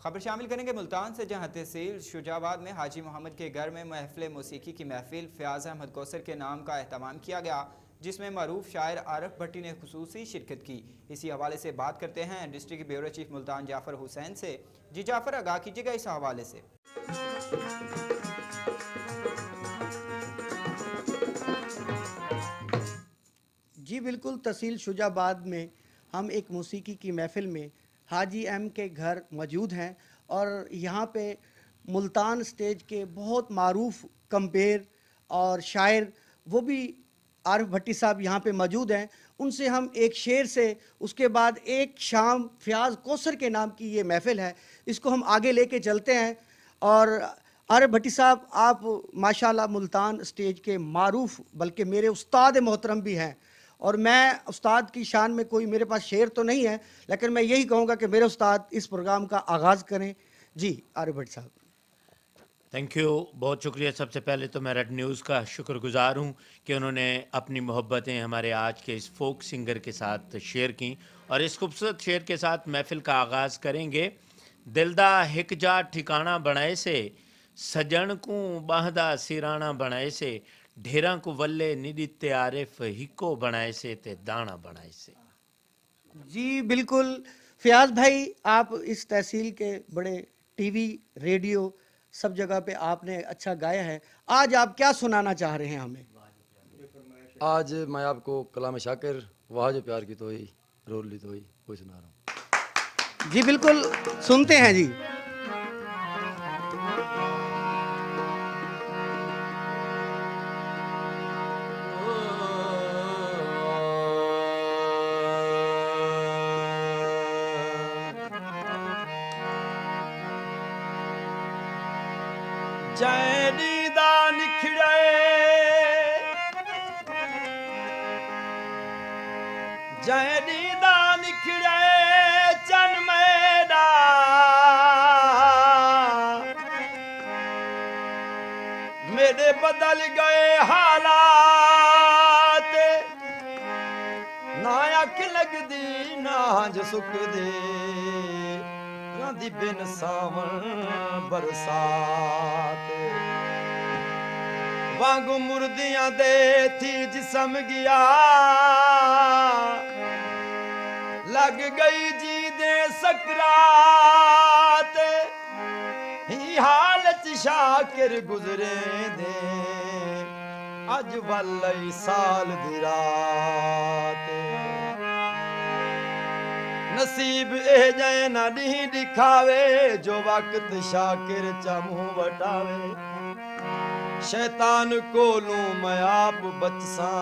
खबर शामिल करेंगे मुल्तान से, जहां तहसील शुजाबाद में हाजी मोहम्मद के घर में महफिल मौसीकी की महफिल फ़याज़ अहमद कौसर के नाम का एहतमाम किया गया, जिसमें मरूफ शायर आरफ भट्टी ने खुसूसी शिरकत की। इसी हवाले से बात करते हैं district bureau chief Multan Jafar Hussain से। जी जाफ़र, आगाह कीजिएगा इस हवाले से। जी बिल्कुल, तहसील शुजाबाद में हम एक मौसीकी की महफ़िल में हाजी एम के घर मौजूद हैं और यहाँ पे मुल्तान स्टेज के बहुत मारूफ कंपेर और शायर वो भी आरिफ भट्टी साहब यहाँ पे मौजूद हैं। उनसे हम एक शेर से उसके बाद एक शाम फ़याज़ कौसर के नाम की ये महफ़िल है, इसको हम आगे लेके चलते हैं। और आरिफ भट्टी साहब, आप माशाल्लाह मुल्तान स्टेज के मारूफ बल्कि मेरे उस्ताद मोहतरम भी हैं और मैं उस्ताद की शान में कोई मेरे पास शेर तो नहीं है, लेकिन मैं यही कहूँगा कि मेरे उस्ताद इस प्रोग्राम का आगाज़ करें। जी आरिफ भट्टी साहब। थैंक यू, बहुत शुक्रिया। सबसे पहले तो मैं रेड न्यूज़ का शुक्रगुजार हूँ कि उन्होंने अपनी मोहब्बतें हमारे आज के इस फोक सिंगर के साथ शेयर की और इस खूबसूरत शेर के साथ महफिल का आगाज़ करेंगे। दिलदा हिक जा ठिकाना बनाए से, सजन को बाहदा सिराना बनाए से, ढेरा को वल्ले निदिते आरिफ हिको बनाए से ते दाना बनाए से। जी बिल्कुल फ़याज़ भाई, आप इस तहसील के बड़े टीवी रेडियो सब जगह पे आपने अच्छा गाया है। आज आप क्या सुनाना चाह रहे हैं हमें? आज मैं आपको कलाम शाकिर वहाँ जो प्यार की तो ही रोल ली तो ही कोई सुना रहा हूँ। जी बिल्कुल, सुनते हैं जी। जैनी दा निखड़े जैनी दा निखड़े चन मेरा मेरे बदल गए हालात ना अख लगदी ना हंज सुकदे रांदी बिन सावन बरसात वांगू मुर्दियां दे थी जिसम गया लग गई जी दे सकरात ही हालत शाकिर गुजरे दे अज वाली साल दी रात नसीब ए जै ना नहीं दिखावे जो वक्त शाकिर चमू वटावे शैतान कोलू मैं आप बचसा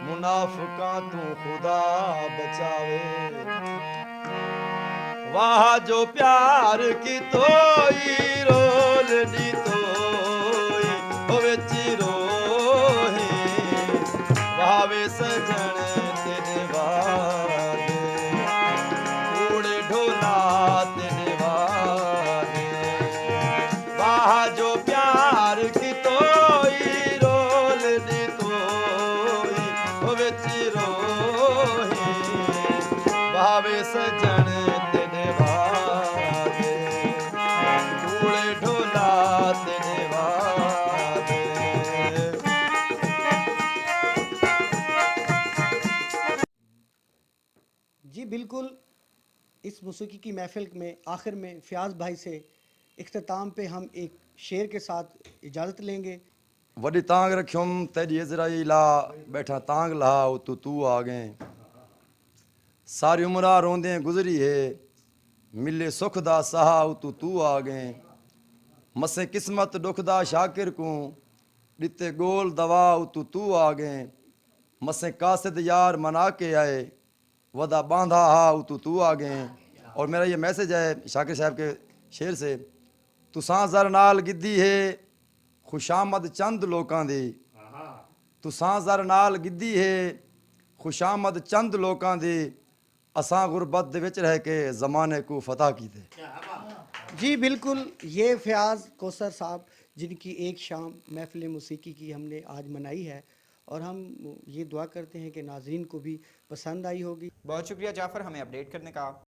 मुनाफिका तू खुदा बचावे वाह जो प्यार की तोई रोल दी तोई होवे चिरो वावे सजन तेरे वादे कूड़े ढोला तेरे वादे वाह जो प्यार की तोई रोल दी तोई होवे चिरो भावे सजन तेरे वादे कूड़े ढोला तेरे वादे। जी बिल्कुल, इस मौसीकी की महफ़िल में आखिर में फ़याज़ भाई से इख्तिताम पे हम एक शेर के साथ इजाज़त लेंगे। वडी तांग रख्युम तेरी इज़राइला बैठा तांग ला तू आ गए सारी उम्रा रोंदे गुजरी है मिले सुख दा सहा तू आ गए मसे किस्मत दुख दा शाकिर को दिते गोल दवा तू आ गए मसे कासिद यार मना के आए वदा बांधा हा तू आ गए। और मेरा ये मैसेज है शाकिर साहब के शेर से, तुसां जर नाल गिद्दी है खुशामद चंद लोकां दी, तुसां जर नाल गिद्दी है खुशामद चंद लोकां दी, असां गुरबत दे विच रह के ज़माने को फतह कीते। जी बिल्कुल, ये फ़याज़ कौसर साहब जिनकी एक शाम महफ़िल मौसीकी की हमने आज मनाई है और हम ये दुआ करते हैं कि नाज़रीन को भी पसंद आई होगी। बहुत शुक्रिया जाफ़र, हमें अपडेट करने का।